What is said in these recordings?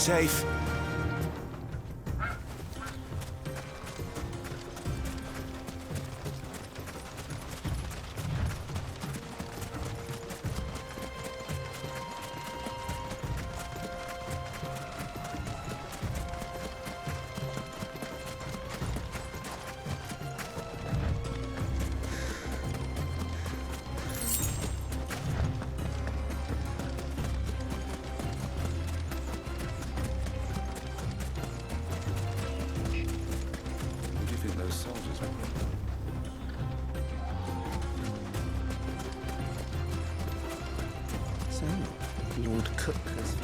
safe. Who do you think those soldiers were? So, Lord Cook has...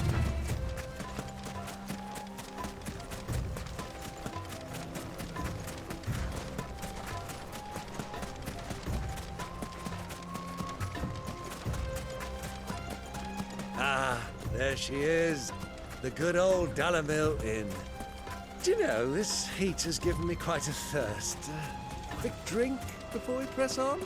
Ah, there she is. The good old Dalamil Inn. Do you know, this heat has given me quite a thirst. Quick drink before we press on?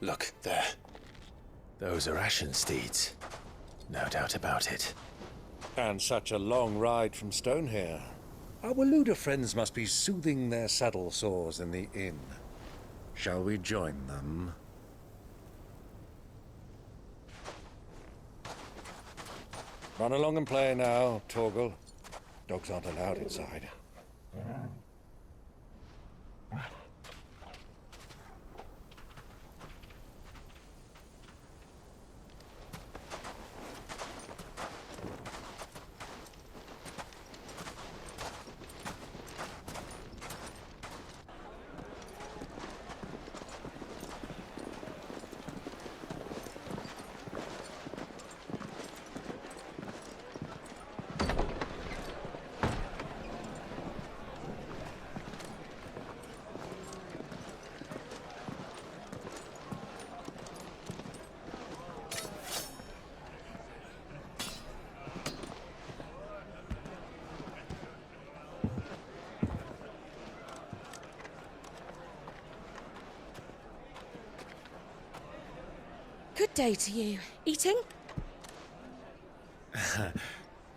Look, there. Those are ashen steeds. No doubt about it. And such a long ride from Stonehere. Our Waluda friends must be soothing their saddle sores in the inn. Shall we join them? Run along and play now, Torgal. Dogs aren't allowed inside. Good day to you. Eating?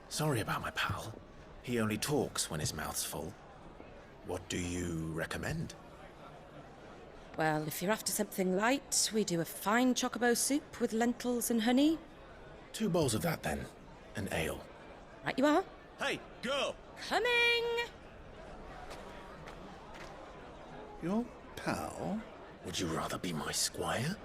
Sorry about my pal. He only talks when his mouth's full. What do you recommend? Well, if you're after something light, we do a fine chocobo soup with lentils and honey. 2 bowls of that, then. An ale. Right you are. Hey, girl! Coming! Your pal? Would you rather be my squire?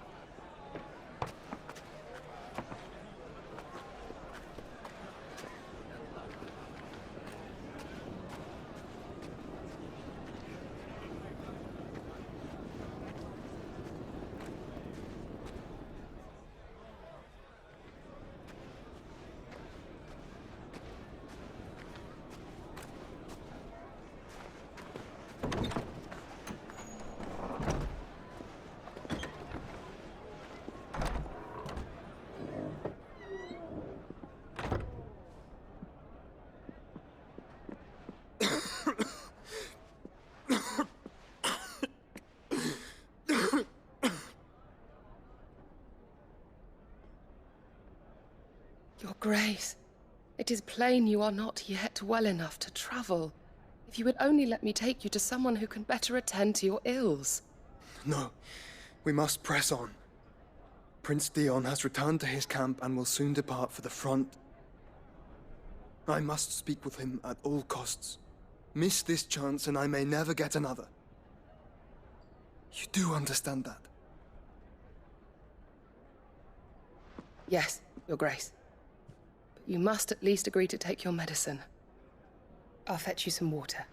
Your Grace, it is plain you are not yet well enough to travel. If you would only let me take you to someone who can better attend to your ills. No, we must press on. Prince Dion has returned to his camp and will soon depart for the front. I must speak with him at all costs. Miss this chance and I may never get another. You do understand that? Yes, Your Grace. But you must at least agree to take your medicine. I'll fetch you some water.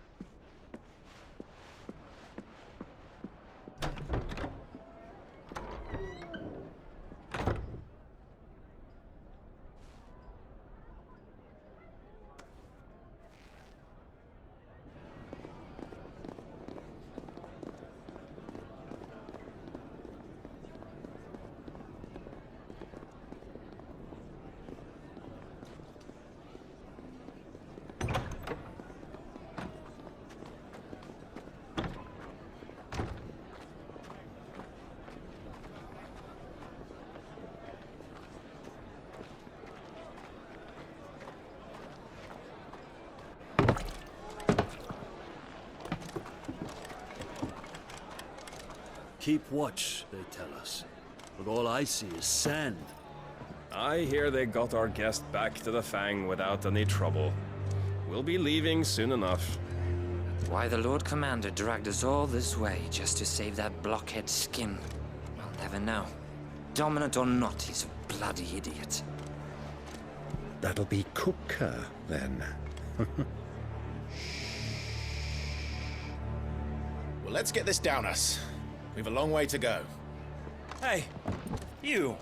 Keep watch, they tell us. But all I see is sand. I hear they got our guest back to the Fang without any trouble. We'll be leaving soon enough. Why the Lord Commander dragged us all this way just to save that blockhead skin, I'll never know. Dominant or not, he's a bloody idiot. That'll be Cooker, then. Well, let's get this down us. We've a long way to go. Hey, you.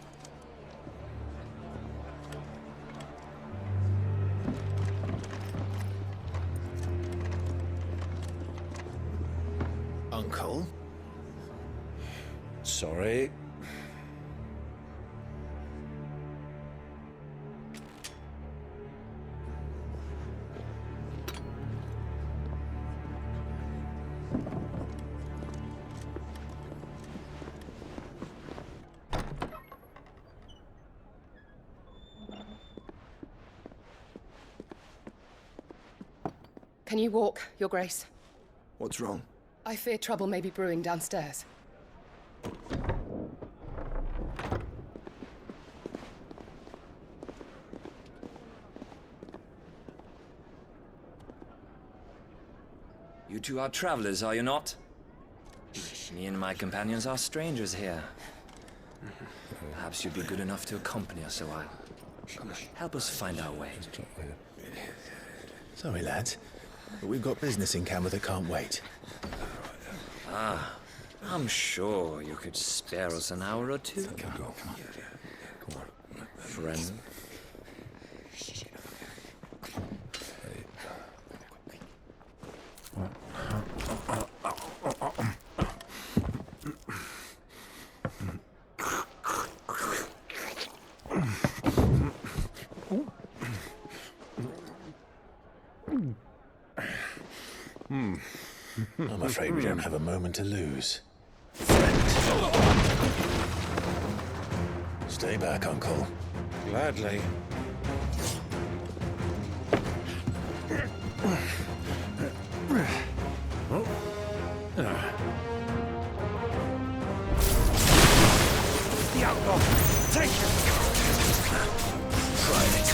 Uncle? Sorry. Can you walk, Your Grace? What's wrong? I fear trouble may be brewing downstairs. You two are travelers, are you not? Me and my companions are strangers here. Perhaps you'd be good enough to accompany us a while. Help us find our way. Sorry, lads, but we've got business in camera that can't wait. Ah, I'm sure you could spare us an hour or two. Come on. Friend. I'm afraid we don't have a moment to lose. Stay back, Uncle. Gladly. The outlaw! Take it! Try it.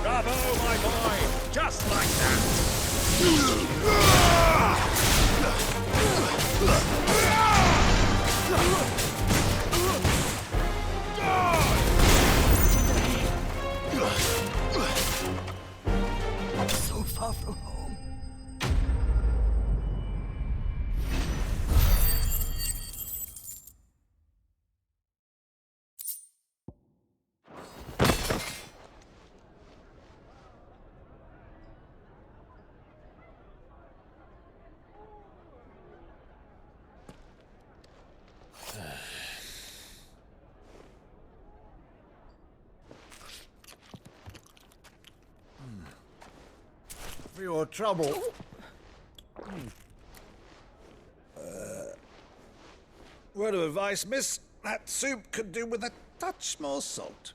Bravo, my boy! Just like that! So far from home. For your trouble. Word of advice, miss. That soup could do with a touch more salt.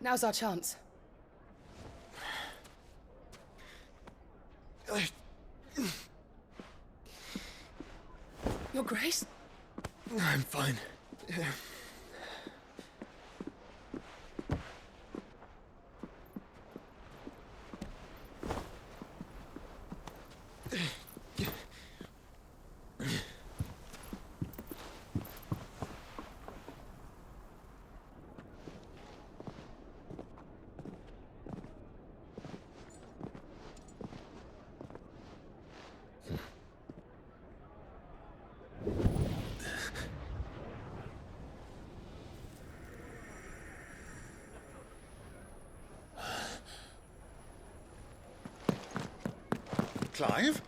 Now's our chance. Your Grace? I'm fine. Clive?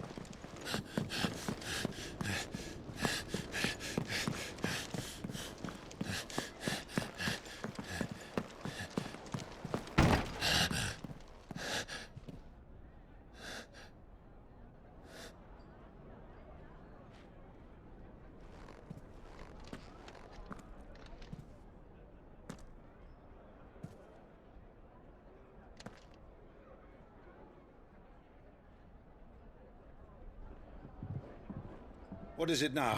What is it now?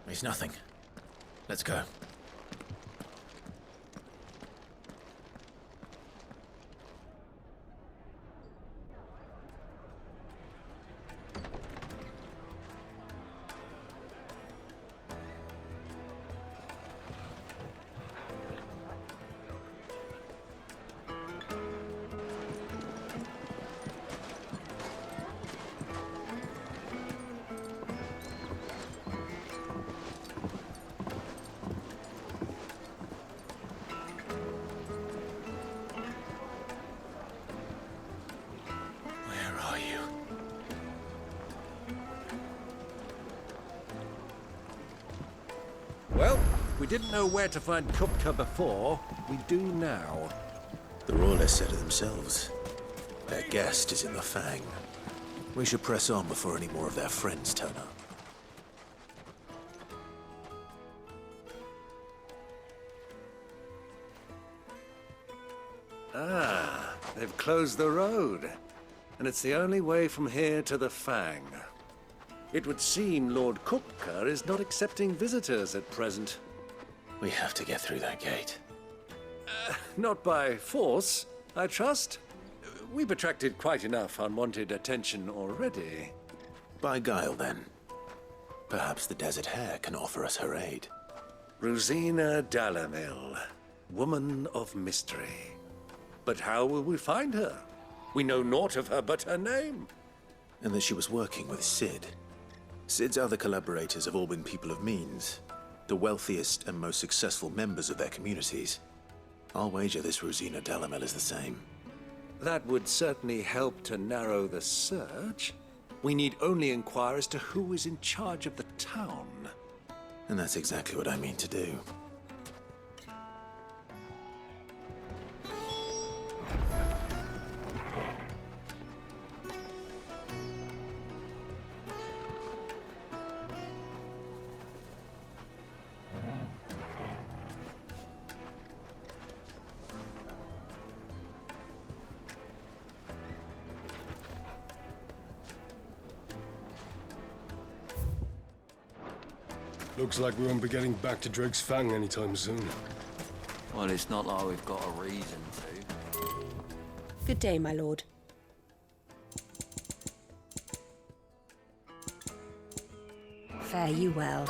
It's nothing. Let's go. Well, we didn't know where to find Kupka before. We do now. The Royalists said it themselves. Their guest is in the Fang. We should press on before any more of their friends turn up. Ah, they've closed the road. And it's the only way from here to the Fang. It would seem Lord Kupka is not accepting visitors at present. We have to get through that gate. Not by force, I trust. We've attracted quite enough unwanted attention already. By guile, then. Perhaps the Desert Hare can offer us her aid. Rosina Dalamil, woman of mystery. But how will we find her? We know naught of her but her name. And that she was working with Sid. Sid's other collaborators have all been people of means, the wealthiest and most successful members of their communities. I'll wager this Rosina Dalamel is the same. That would certainly help to narrow the search. We need only inquire as to who is in charge of the town. And that's exactly what I mean to do. Looks like we won't be getting back to Drake's Fang anytime soon. Well, it's not like we've got a reason to. Good day, my lord. Fare you well.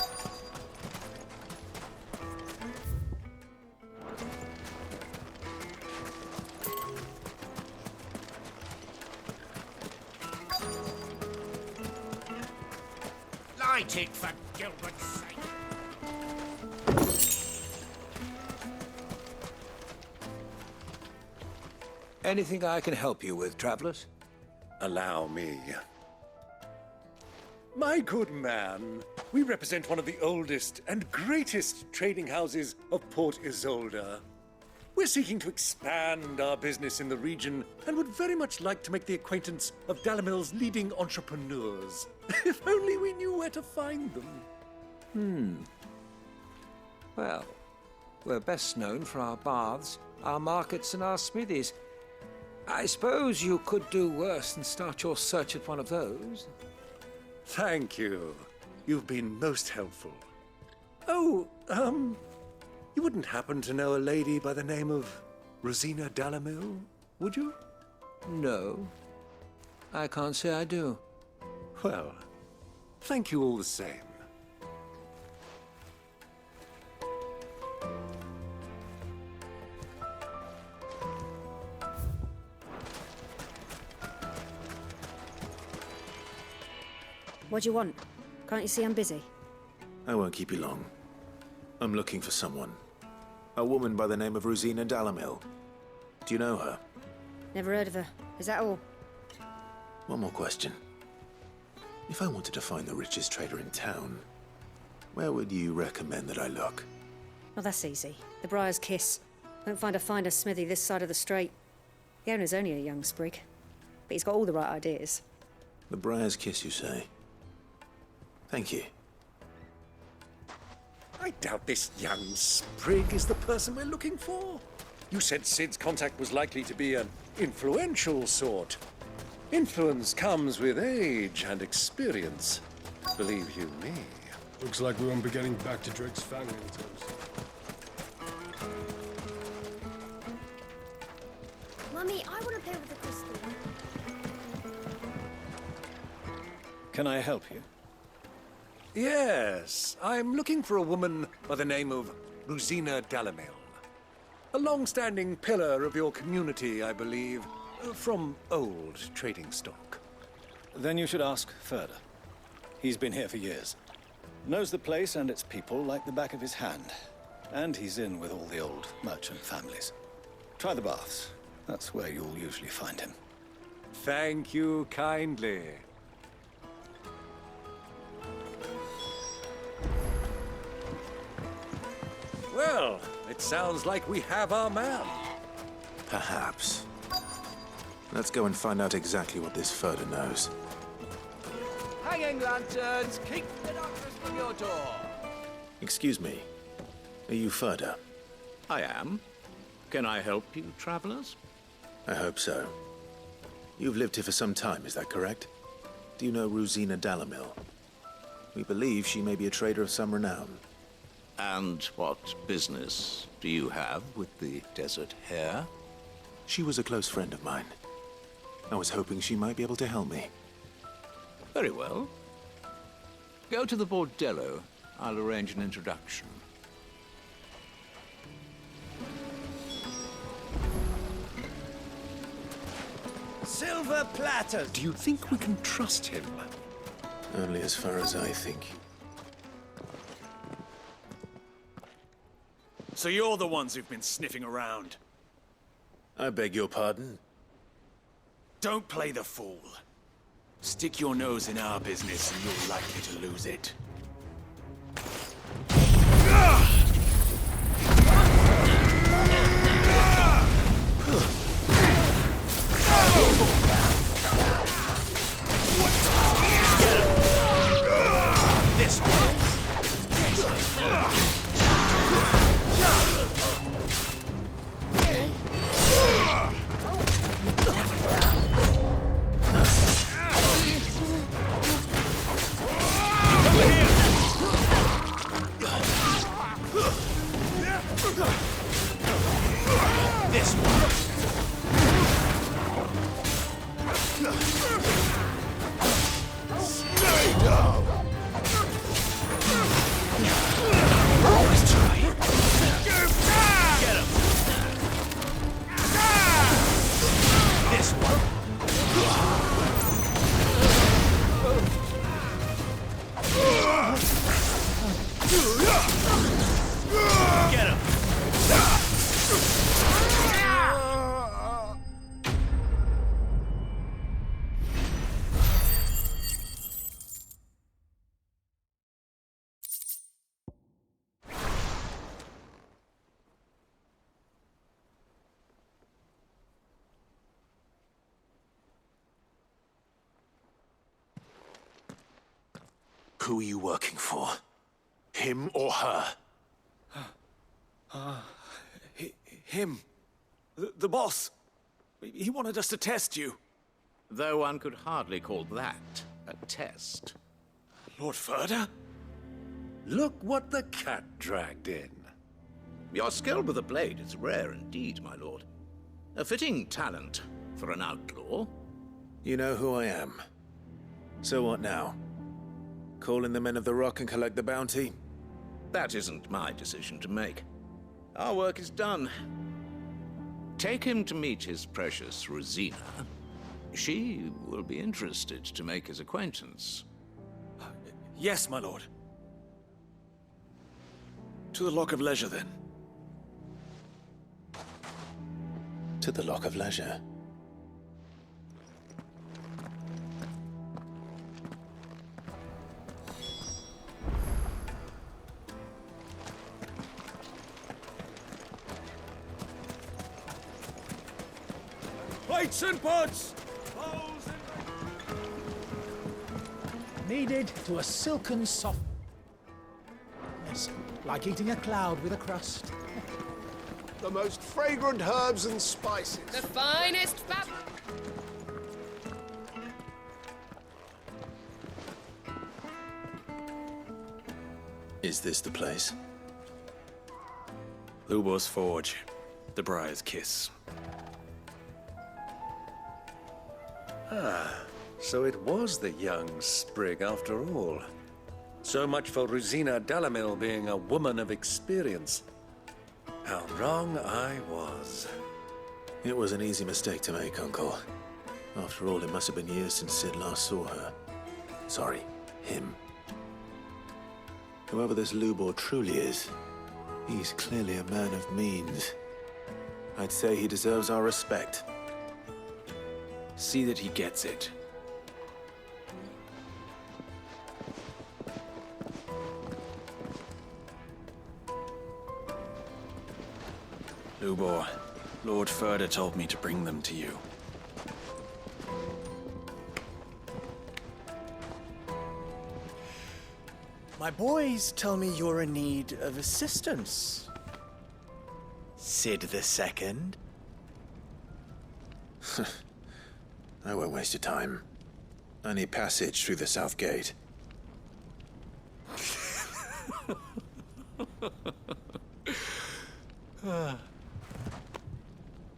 Light it, for Gilbert's sake. Anything I can help you with, travelers? Allow me. My good man, we represent one of the oldest and greatest trading houses of Port Isolde. We're seeking to expand our business in the region and would very much like to make the acquaintance of Dalamil's leading entrepreneurs. If only we knew where to find them. Well, we're best known for our baths, our markets, and our smithies. I suppose you could do worse than start your search at one of those. Thank you. You've been most helpful. Oh, you wouldn't happen to know a lady by the name of Rosina Dalamil, would you? No, I can't say I do. Well, thank you all the same. What do you want? Can't you see I'm busy? I won't keep you long. I'm looking for someone. A woman by the name of Rosina Dalamil. Do you know her? Never heard of her. Is that all? One more question. If I wanted to find the richest trader in town, where would you recommend that I look? Well, that's easy. The Briar's Kiss. Won't find a finer smithy this side of the strait. The owner's only a young sprig, but he's got all the right ideas. The Briar's Kiss, you say? Thank you. I doubt this young sprig is the person we're looking for. You said Sid's contact was likely to be an influential sort. Influence comes with age and experience. Believe you me. Looks like we won't be getting back to Drake's Fang anytime soon. Mummy, I want to play with the crystal. Can I help you? Yes, I'm looking for a woman by the name of Rosina Dalamil. A long-standing pillar of your community, I believe, from old trading stock. Then you should ask Furder. He's been here for years. Knows the place and its people like the back of his hand. And he's in with all the old merchant families. Try the baths. That's where you'll usually find him. Thank you kindly. Well, it sounds like we have our man. Perhaps. Let's go and find out exactly what this Furder knows. Hanging lanterns, keep the darkness from your door. Excuse me. Are you Furder? I am. Can I help you, travelers? I hope so. You've lived here for some time, is that correct? Do you know Rosina Dalamil? We believe she may be a trader of some renown. And what business do you have with the desert hare? She was a close friend of mine. I was hoping she might be able to help me. Very well. Go to the bordello. I'll arrange an introduction. Silver platters! Do you think we can trust him? Only as far as I think. So you're the ones who've been sniffing around. I beg your pardon? Don't play the fool. Stick your nose in our business and you're likely to lose it. This one. This one. Stay down. Let's try it. Get him. This one. Get him. Who are you working for? Him or her? Him. The boss. He wanted us to test you. Though one could hardly call that a test. Lord Furder? Look what the cat dragged in. Your skill with the blade is rare indeed, my lord. A fitting talent for an outlaw. You know who I am. So what now? Call in the men of the Rock and collect the bounty? That isn't my decision to make. Our work is done. Take him to meet his precious Rosina. She will be interested to make his acquaintance. Yes, my lord. To the Lock of Leisure, then. to the Lock of Leisure. Plates and pots! Kneaded to a silken soft... Yes, like eating a cloud with a crust. The most fragrant herbs and spices. The finest fab... Is this the place? Lubor's Forge. The Briar's Kiss. Ah, so it was the young sprig after all. So much for Rosina Dalamil being a woman of experience. How wrong I was. It was an easy mistake to make, Uncle. After all, it must have been years since Sid last saw her. Sorry, him. Whoever this Lubor truly is, he's clearly a man of means. I'd say he deserves our respect. See that he gets it. Lubor, Lord Furder told me to bring them to you. My boys tell me you're in need of assistance. Sid the Second? I won't waste your time. I need passage through the south gate.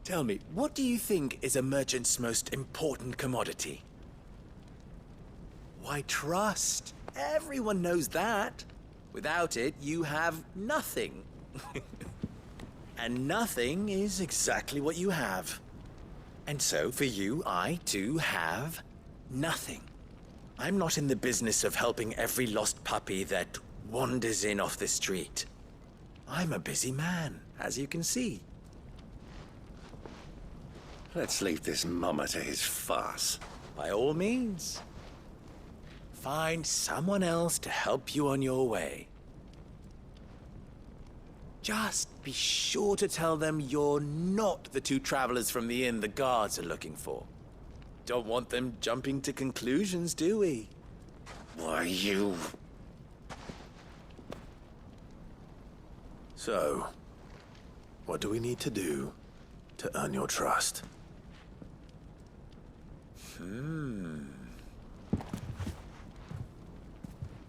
Tell me, what do you think is a merchant's most important commodity? Why, trust. Everyone knows that. Without it, you have nothing. And nothing is exactly what you have. And so, for you, I, too, have nothing. I'm not in the business of helping every lost puppy that wanders in off the street. I'm a busy man, as you can see. Let's leave this mummer to his farce. By all means. Find someone else to help you on your way. Just be sure to tell them you're not the two travelers from the inn the guards are looking for. Don't want them jumping to conclusions, do we? Why, you... So, what do we need to do to earn your trust?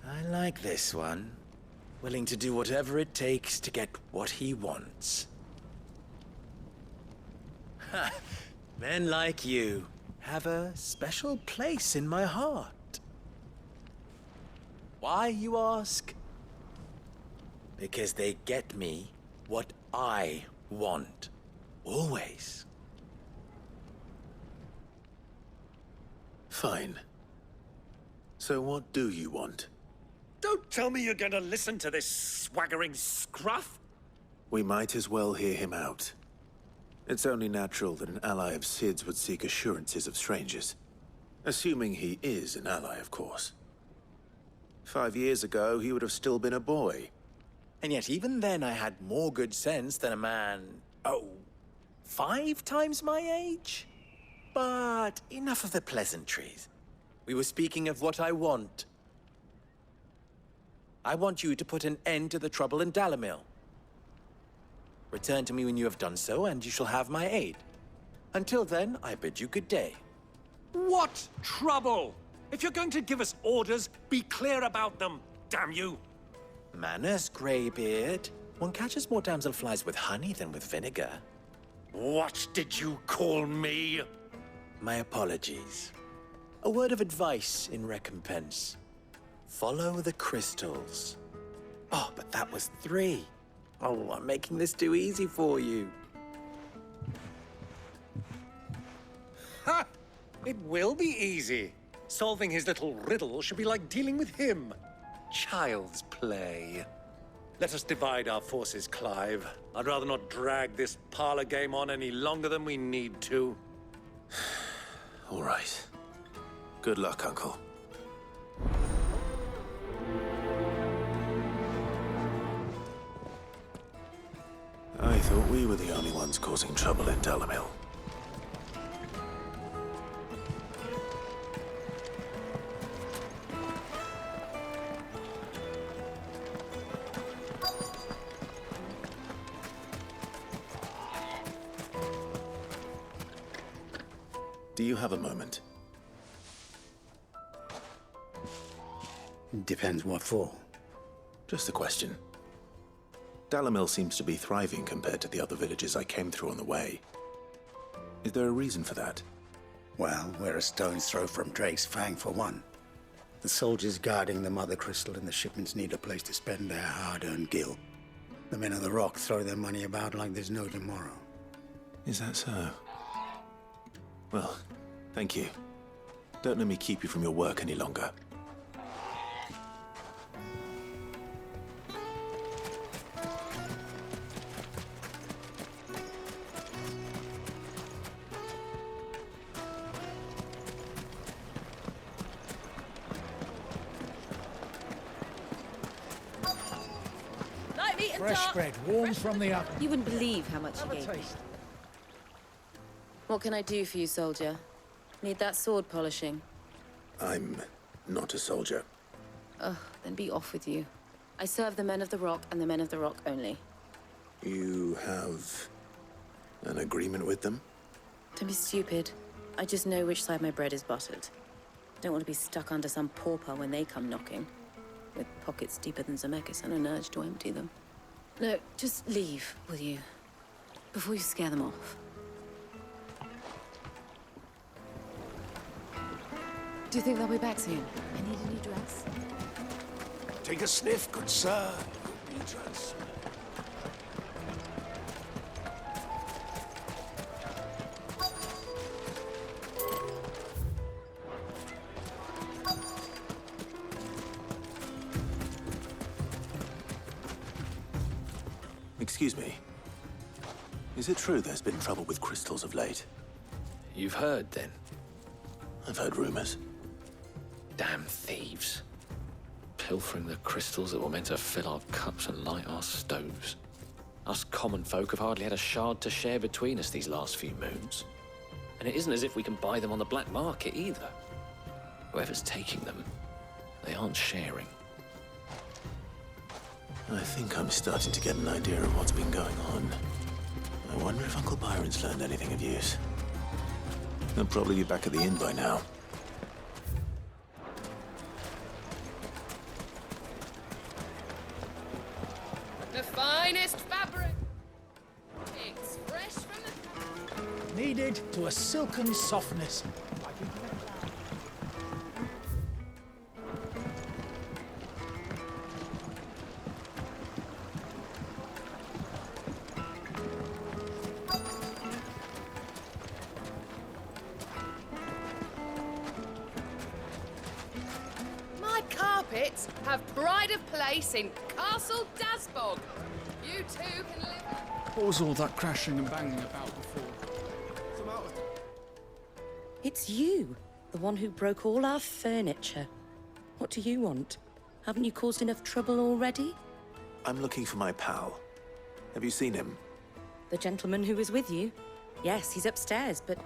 I like this one. Willing to do whatever it takes to get what he wants. Ha! Men like you have a special place in my heart. Why, you ask? Because they get me what I want. Always. Fine. So what do you want? Don't tell me you're going to listen to this swaggering scruff! We might as well hear him out. It's only natural that an ally of Sid's would seek assurances of strangers. Assuming he is an ally, of course. 5 years ago, he would have still been a boy. And yet even then I had more good sense than a man... 5 times my age? But enough of the pleasantries. We were speaking of what I want. I want you to put an end to the trouble in Dalamil. Return to me when you have done so, and you shall have my aid. Until then, I bid you good day. What trouble? If you're going to give us orders, be clear about them, damn you! Manners, Greybeard. One catches more damselflies with honey than with vinegar. What did you call me? My apologies. A word of advice in recompense. Follow the crystals. Oh, but that was 3. Oh, I'm making this too easy for you. Ha! It will be easy. Solving his little riddle should be like dealing with him. Child's play. Let us divide our forces, Clive. I'd rather not drag this parlor game on any longer than we need to. All right. Good luck, Uncle. I thought we were the only ones causing trouble in Dalamil. Do you have a moment? Depends what for. Just a question. Dalamil seems to be thriving compared to the other villages I came through on the way. Is there a reason for that? Well, we're a stone's throw from Drake's Fang, for one. The soldiers guarding the Mother Crystal and the shipments need a place to spend their hard-earned gil. The men of the Rock throw their money about like there's no tomorrow. Is that so? Well, thank you. Don't let me keep you from your work any longer. Fresh bread, warm from the oven. You wouldn't believe how much he gave me. What can I do for you, soldier? Need that sword polishing? I'm not a soldier. Ugh, then be off with you. I serve the men of the Rock and the men of the Rock only. You have an agreement with them? Don't be stupid. I just know which side my bread is buttered. Don't want to be stuck under some pauper when they come knocking. With pockets deeper than Zemeckis and an urge to empty them. No, just leave, will you? Before you scare them off. Do you think they'll be back soon? I need a new dress. Take a sniff, good sir. You'll be transferred. Excuse me. Is it true there's been trouble with crystals of late? You've heard, then? I've heard rumors. Damn thieves. Pilfering the crystals that were meant to fill our cups and light our stoves. Us common folk have hardly had a shard to share between us these last few moons. And it isn't as if we can buy them on the black market either. Whoever's taking them, they aren't sharing. I think I'm starting to get an idea of what's been going on. I wonder if Uncle Byron's learned anything of use. He'll probably be back at the inn by now. The finest fabric. It's fresh from the... Kneaded to a silken softness. My carpets have pride of place in Castle Dasbog. You two can live... What was all that crashing and banging about before? It's you, the one who broke all our furniture. What do you want? Haven't you caused enough trouble already? I'm looking for my pal. Have you seen him? The gentleman who was with you? Yes, he's upstairs, but...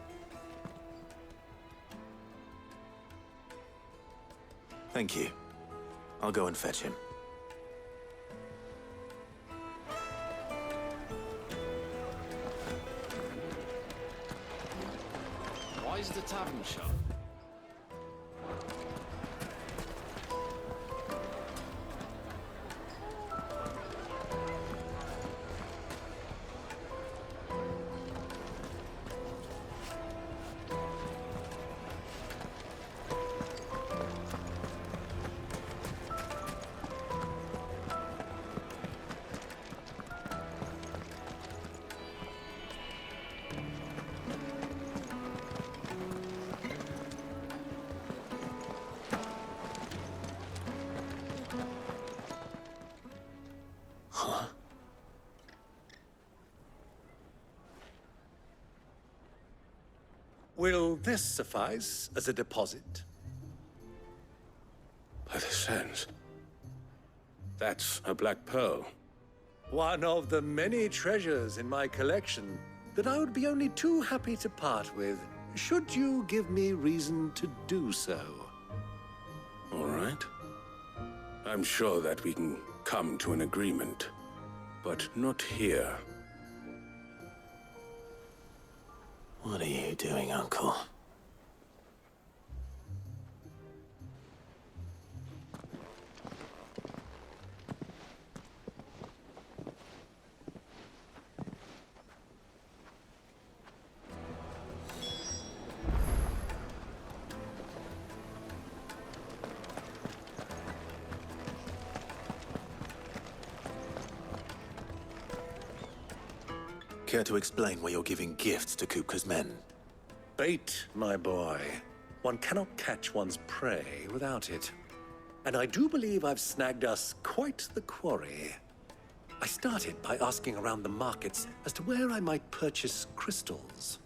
Thank you. I'll go and fetch him. Why is the tavern shut? Will this suffice as a deposit? By the sands. That's a black pearl. One of the many treasures in my collection that I would be only too happy to part with, should you give me reason to do so. All right. I'm sure that we can come to an agreement, but not here. What are you doing, Uncle? Care to explain why you're giving gifts to Kupka's men? Bait, my boy. One cannot catch one's prey without it. And I do believe I've snagged us quite the quarry. I started by asking around the markets as to where I might purchase crystals.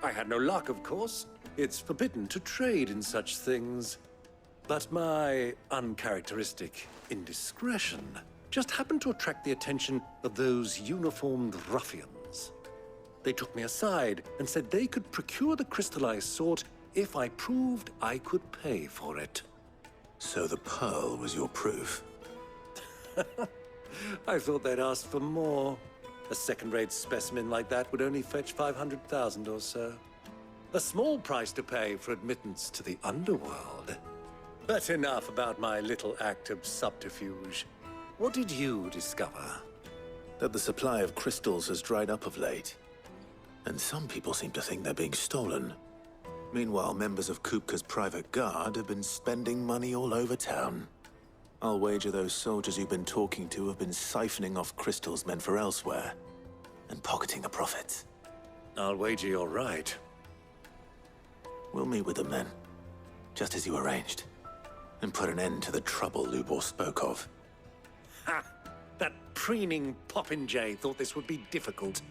I had no luck, of course. It's forbidden to trade in such things. But my uncharacteristic indiscretion just happened to attract the attention of those uniformed ruffians. They took me aside and said they could procure the crystal I sought if I proved I could pay for it. So the pearl was your proof? I thought they'd asked for more. A second-rate specimen like that would only fetch 500,000 or so. A small price to pay for admittance to the underworld. But enough about my little act of subterfuge. What did you discover? That the supply of crystals has dried up of late. And some people seem to think they're being stolen. Meanwhile, members of Kupka's private guard have been spending money all over town. I'll wager those soldiers you've been talking to have been siphoning off crystals meant for elsewhere, and pocketing the profits. I'll wager you're right. We'll meet with them then, just as you arranged, and put an end to the trouble Lubor spoke of. Ha! That preening popinjay thought this would be difficult.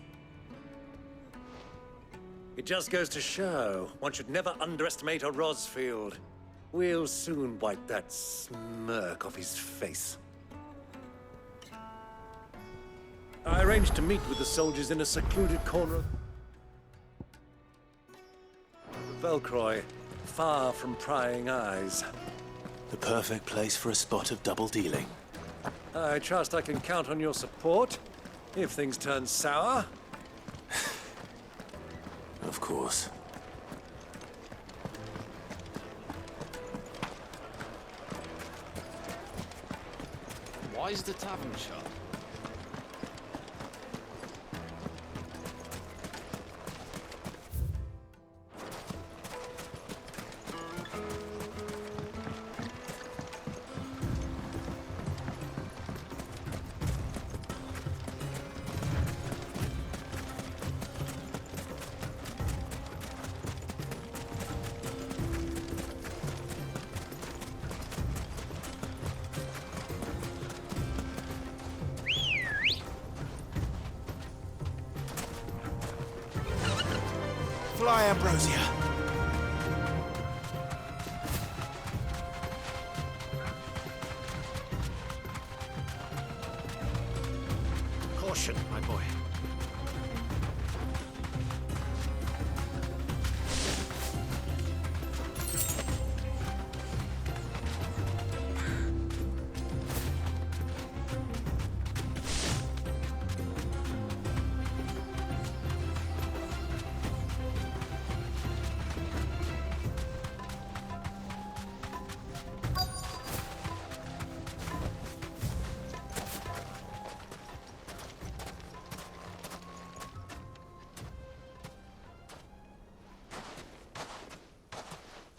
It just goes to show, one should never underestimate a Rosfield. We'll soon wipe that smirk off his face. I arranged to meet with the soldiers in a secluded corner of Velcroy, far from prying eyes. The perfect place for a spot of double dealing. I trust I can count on your support, if things turn sour. Of course. Why is the tavern shut? Fly, Ambrosia. Caution, my boy.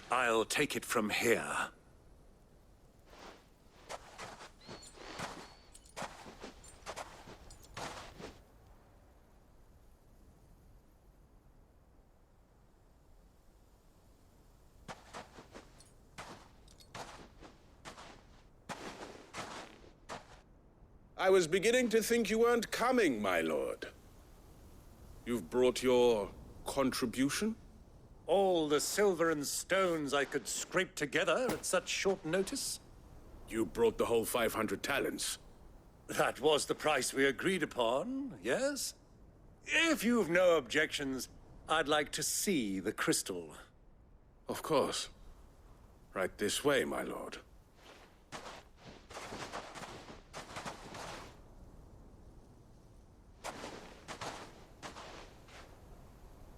I'll take it from here. I was beginning to think you weren't coming, my lord. You've brought your contribution? All the silver and stones I could scrape together at such short notice? You brought the whole 500 talents. That was the price we agreed upon, yes? If you've no objections, I'd like to see the crystal. Of course. Right this way, my lord.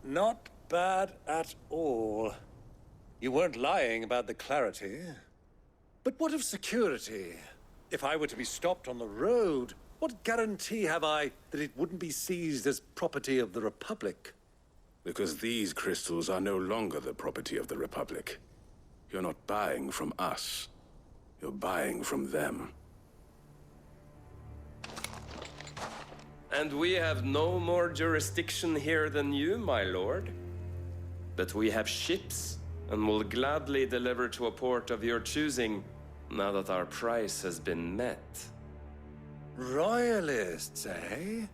Not bad at all. You weren't lying about the clarity. But what of security? If I were to be stopped on the road, what guarantee have I that it wouldn't be seized as property of the Republic? Because these crystals are no longer the property of the Republic. You're not buying from us. You're buying from them. And we have no more jurisdiction here than you, my lord. But we have ships, and will gladly deliver to a port of your choosing, now that our price has been met. Royalists, eh?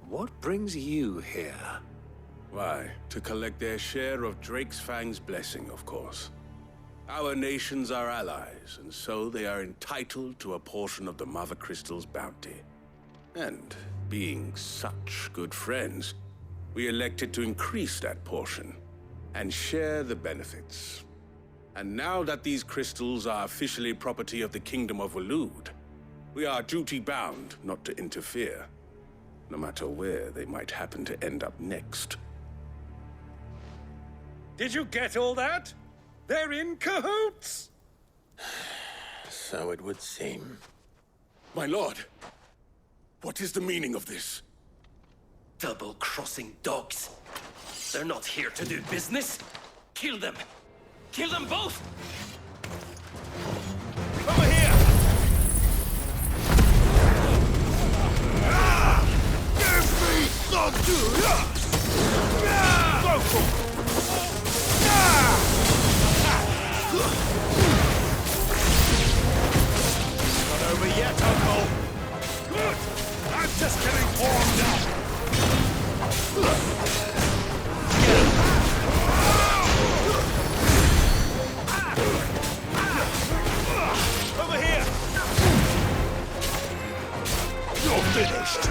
What brings you here? Why, to collect their share of Drake's Fang's blessing, of course. Our nations are allies, and so they are entitled to a portion of the Mother Crystal's bounty. And being such good friends, we elected to increase that portion and share the benefits. And now that these crystals are officially property of the Kingdom of Waloed, we are duty-bound not to interfere, no matter where they might happen to end up next. Did you get all that? They're in cahoots! So it would seem. My lord, what is the meaning of this? Double-crossing dogs. They're not here to do business. Kill them. Kill them both! Over here! Give me something! Go for it! Not over yet, Uncle! Good! I'm just getting warmed up! Over here! You're finished!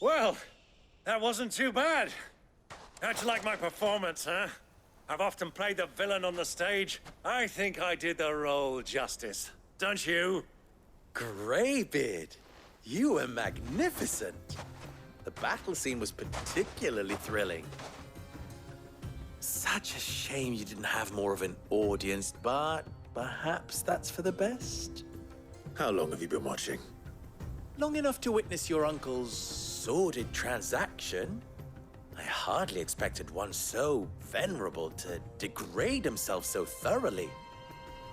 Well, that wasn't too bad. How'd you like my performance, huh? I've often played the villain on the stage. I think I did the role justice. Don't you? Greybeard, you were magnificent. The battle scene was particularly thrilling. Such a shame you didn't have more of an audience, but perhaps that's for the best. How long have you been watching? Long enough to witness your uncle's sordid transaction. I hardly expected one so venerable to degrade himself so thoroughly,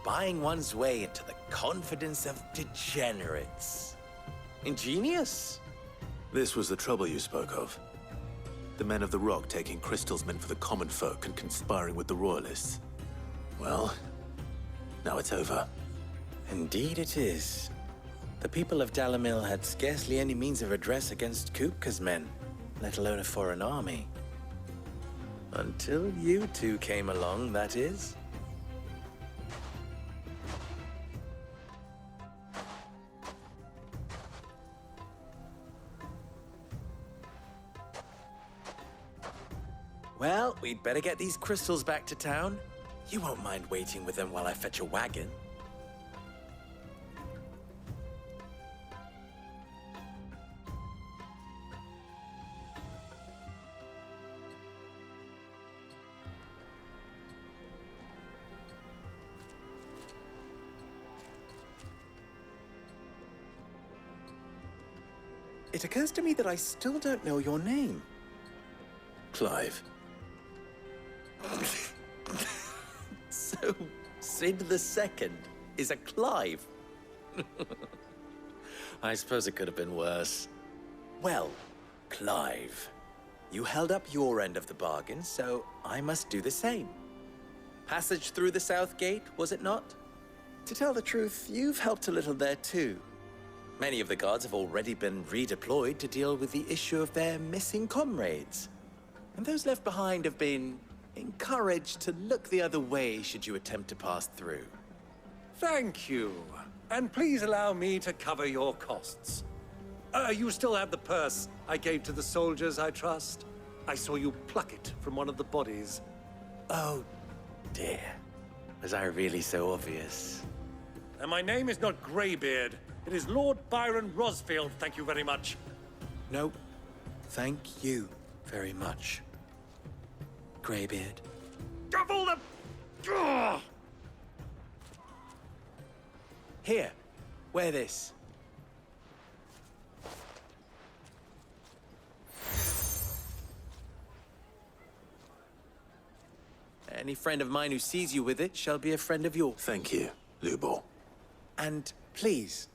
buying one's way into the confidence of degenerates. Ingenious. This was the trouble you spoke of. The men of the Rock taking crystals meant for the common folk and conspiring with the Royalists. Well, now it's over. Indeed it is. The people of Dalamil had scarcely any means of redress against Kupka's men, let alone a foreign army. Until you two came along, that is. Well, we'd better get these crystals back to town. You won't mind waiting with them while I fetch a wagon. It occurs to me that I still don't know your name. Clive. So, Sid the Second is a Clive? I suppose it could have been worse. Well, Clive, you held up your end of the bargain, so I must do the same. Passage through the South Gate, was it not? To tell the truth, you've helped a little there too. Many of the guards have already been redeployed to deal with the issue of their missing comrades. And those left behind have been encouraged to look the other way should you attempt to pass through. Thank you. And please allow me to cover your costs. You still have the purse I gave to the soldiers, I trust? I saw you pluck it from one of the bodies. Oh, dear. Was I really so obvious? And my name is not Greybeard. It is Lord Byron Rosfield, thank you very much. No, thank you very much, Greybeard. Of all the... Ugh! Here, wear this. Any friend of mine who sees you with it shall be a friend of yours. Thank you, Lubor. And please,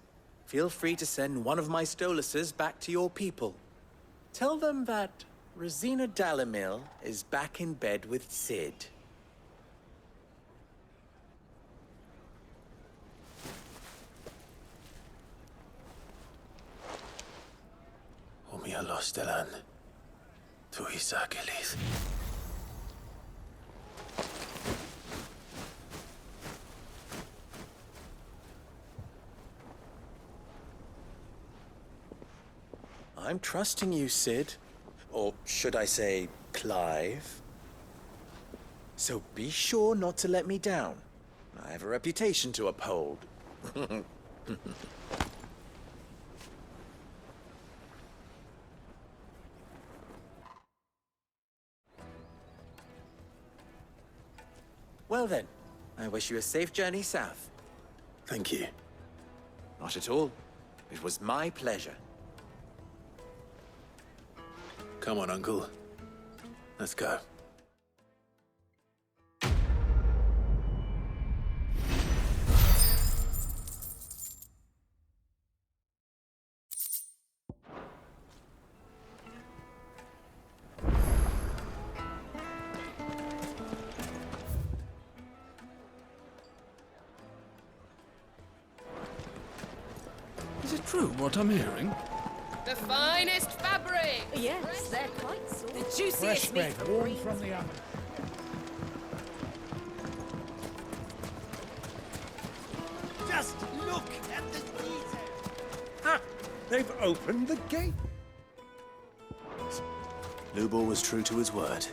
feel free to send one of my Stoluses back to your people. Tell them that Rosina Dalamil is back in bed with Sid. Umia lostelan. Tu isakelis. I'm trusting you, Sid. Or should I say, Clive? So be sure not to let me down. I have a reputation to uphold. Well then, I wish you a safe journey south. Thank you. Not at all. It was my pleasure. Come on, Uncle. Let's go. Is it true what I'm hearing? The finest fabric! Yes, they're quite soft. The Fresh juiciest bread, meat. warm from the oven. Just look at the detail. Ha! They've opened the gate. Lubor was true to his word.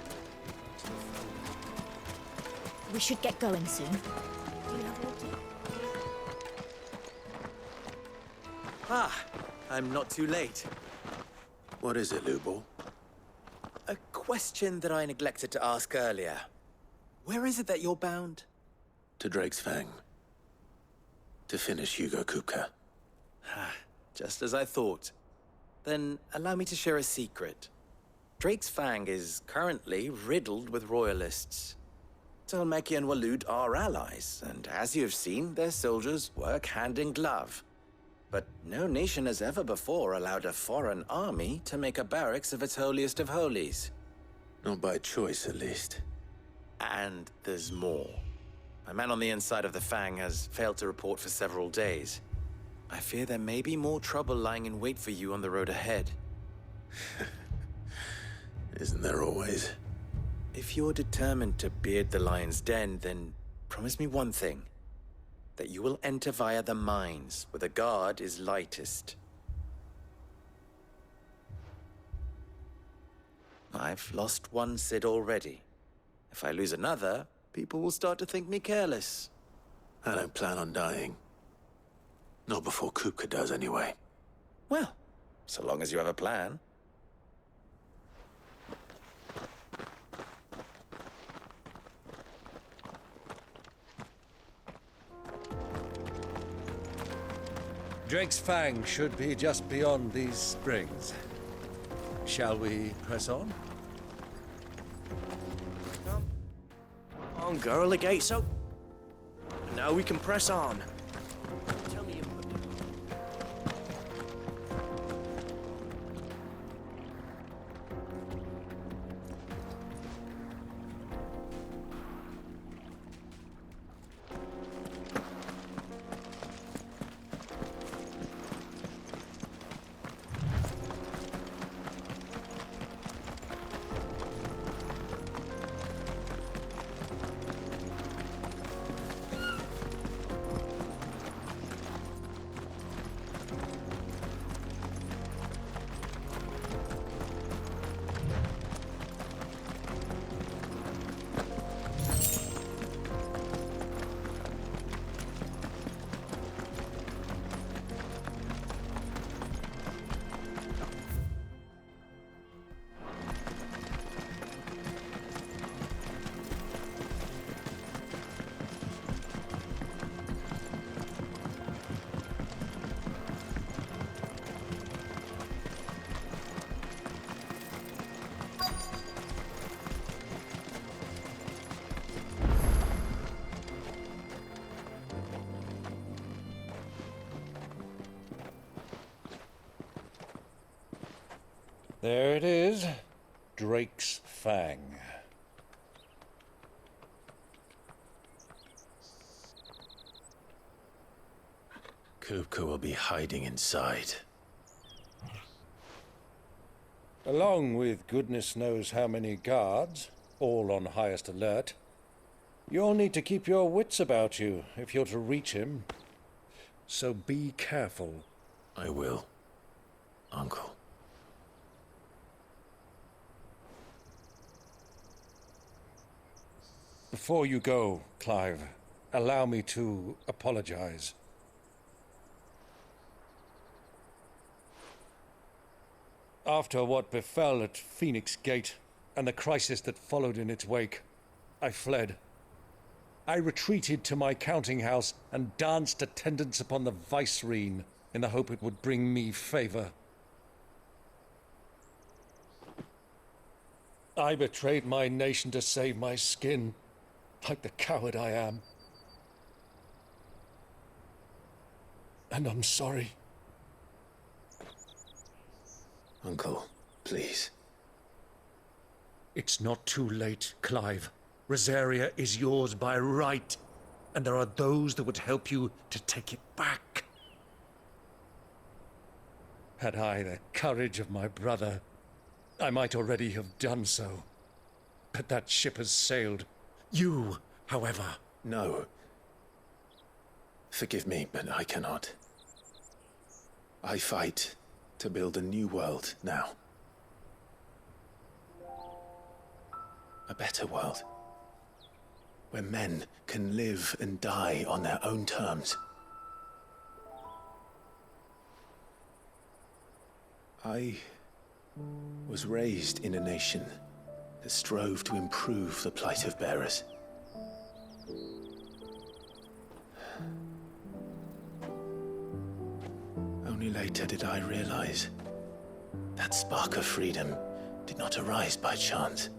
We should get going soon. Ah, I'm not too late. What is it, Lubor? A question that I neglected to ask earlier. Where is it that you're bound? To Drake's Fang. To finish Hugo Kupka. Just as I thought. Then allow me to share a secret. Drake's Fang is currently riddled with royalists. Talmeki and Walud are allies, and as you've seen, their soldiers work hand in glove. But no nation has ever before allowed a foreign army to make a barracks of its holiest of holies. Not by choice, at least. And there's more. My man on the inside of the Fang has failed to report for several days. I fear there may be more trouble lying in wait for you on the road ahead. Isn't there always? If you're determined to beard the lion's den, then promise me one thing. That you will enter via the mines, where the guard is lightest. I've lost one Cid already. If I lose another, people will start to think me careless. I don't plan on dying. Not before Kupka does, anyway. Well, so long as you have a plan. Drake's Fang should be just beyond these springs. Shall we press on? Come on, girl, the gate's open. Now we can press on. Tell me There it is. Drake's Fang. Kupka will be hiding inside. Along with goodness knows how many guards, all on highest alert. You'll need to keep your wits about you if you're to reach him. So be careful. I will, Uncle. Before you go, Clive, allow me to apologize. After what befell at Phoenix Gate and the crisis that followed in its wake, I fled. I retreated to my counting house and danced attendance upon the vicereine in the hope it would bring me favor. I betrayed my nation to save my skin, like the coward I am. And I'm sorry. Uncle, please. It's not too late, Clive. Rosaria is yours by right, and there are those that would help you to take it back. Had I the courage of my brother, I might already have done so. But that ship has sailed. You, however... No. Forgive me, but I cannot. I fight to build a new world now. A better world. Where men can live and die on their own terms. I was raised in a nation that strove to improve the plight of bearers. Only later did I realize that spark of freedom did not arise by chance,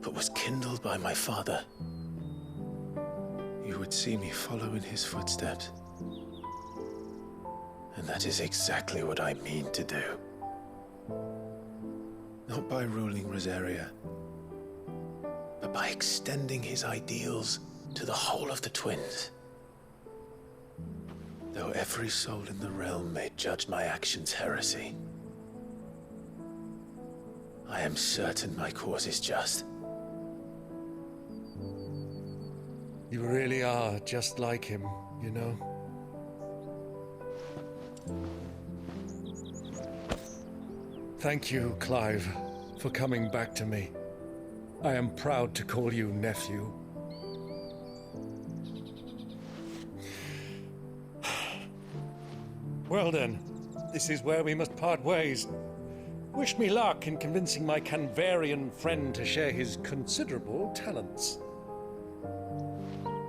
but was kindled by my father. You would see me follow in his footsteps. And that is exactly what I mean to do. Not by ruling Rosaria, but by extending his ideals to the whole of the twins. Though every soul in the realm may judge my actions heresy, I am certain my cause is just. You really are just like him, you know? Thank you, Clive, for coming back to me. I am proud to call you nephew. Well then, this is where we must part ways. Wish me luck in convincing my Canvarian friend to share his considerable talents.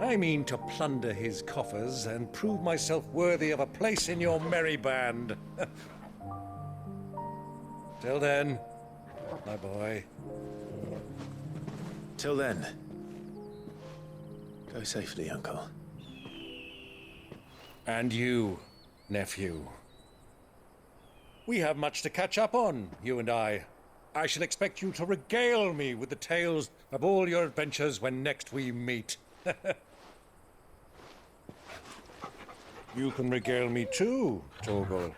I mean to plunder his coffers and prove myself worthy of a place in your merry band. Till then, my boy. Till then, go safely, Uncle. And you, nephew. We have much to catch up on, you and I. I shall expect you to regale me with the tales of all your adventures when next we meet. You can regale me too, Torgal.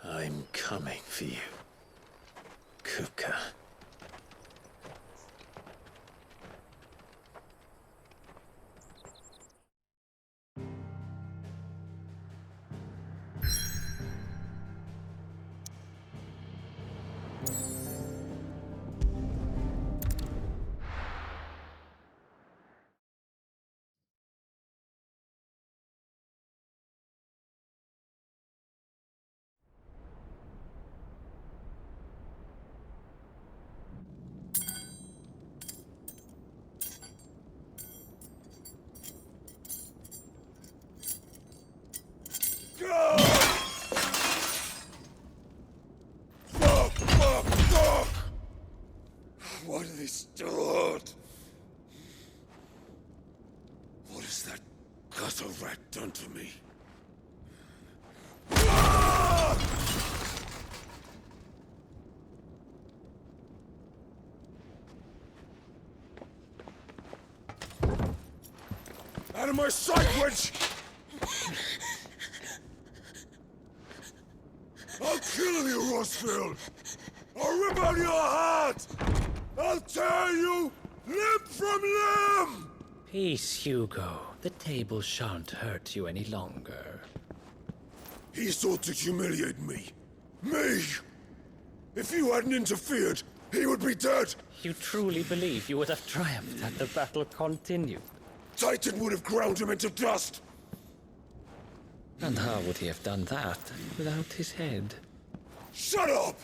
I'm coming for you, Kupka. What are they stored? What has that gutter rat done to me? Out of my sight, witch! I'll kill you, Rossfield! I'll rip out your heart! I'll tear you limb from limb! Peace, Hugo. The table shan't hurt you any longer. He sought to humiliate me. Me! If you hadn't interfered, he would be dead! You truly believe you would have triumphed had the battle continued? Titan would have ground him into dust! And how would he have done that without his head? Shut up!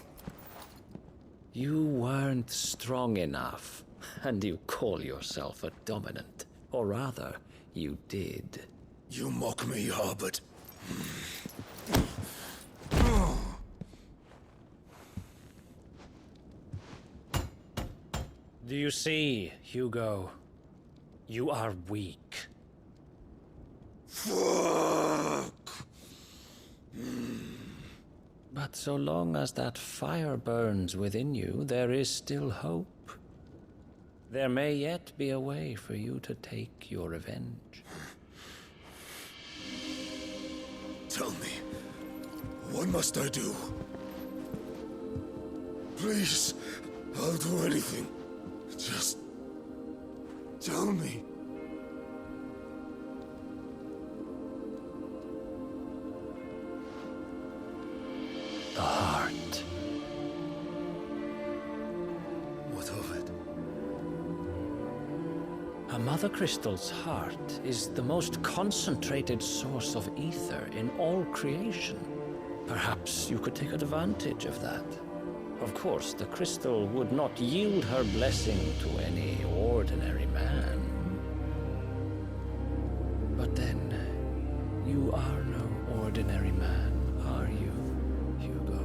You weren't strong enough, and you call yourself a dominant. Or rather, you did. You mock me, Harbert. Do you see, Hugo? You are weak. Fuck! But so long as that fire burns within you, there is still hope. There may yet be a way for you to take your revenge. Tell me, what must I do? Please, I'll do anything. Just tell me. The heart. What of it? A Mother Crystal's heart is the most concentrated source of ether in all creation. Perhaps you could take advantage of that. Of course, the crystal would not yield her blessing to any ordinary man. But then, you are no ordinary man, are you, Hugo?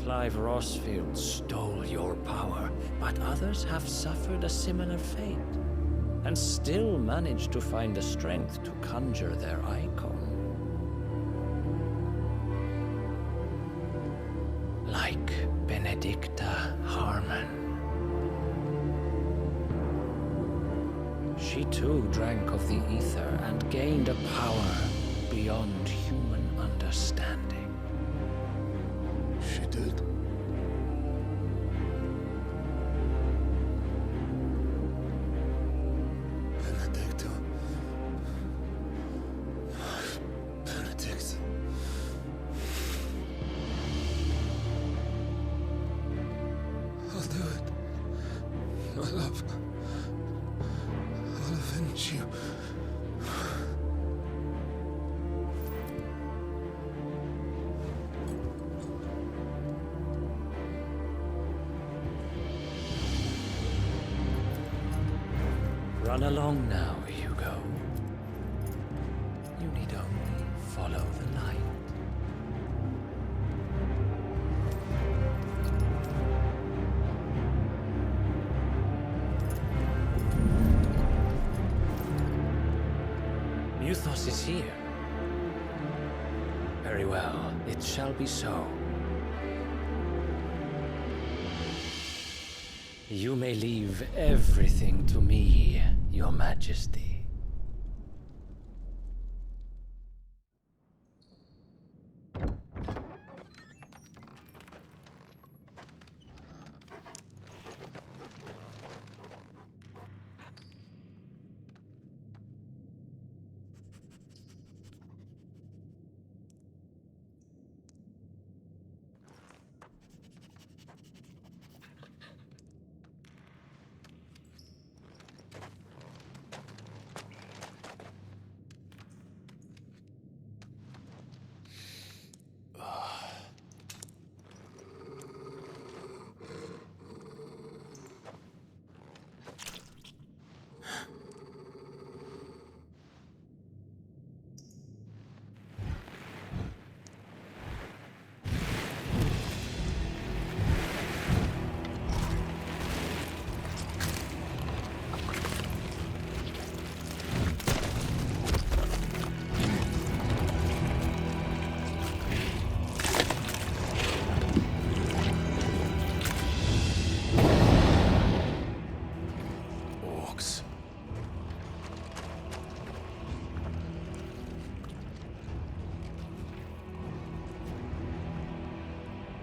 Clive Rossfield stole your power, but others have suffered a similar fate. and still managed to find the strength to conjure their icon. Like Benedicta Harmon. She too drank of the ether and gained a power beyond human understanding. She did? Benedicta. Benedict. I'll do it. My love. I'll avenge you. Run along now, Hugo. You need only follow the light. Muthos is here. Very well, it shall be so. You may leave everything to me, Your Majesty.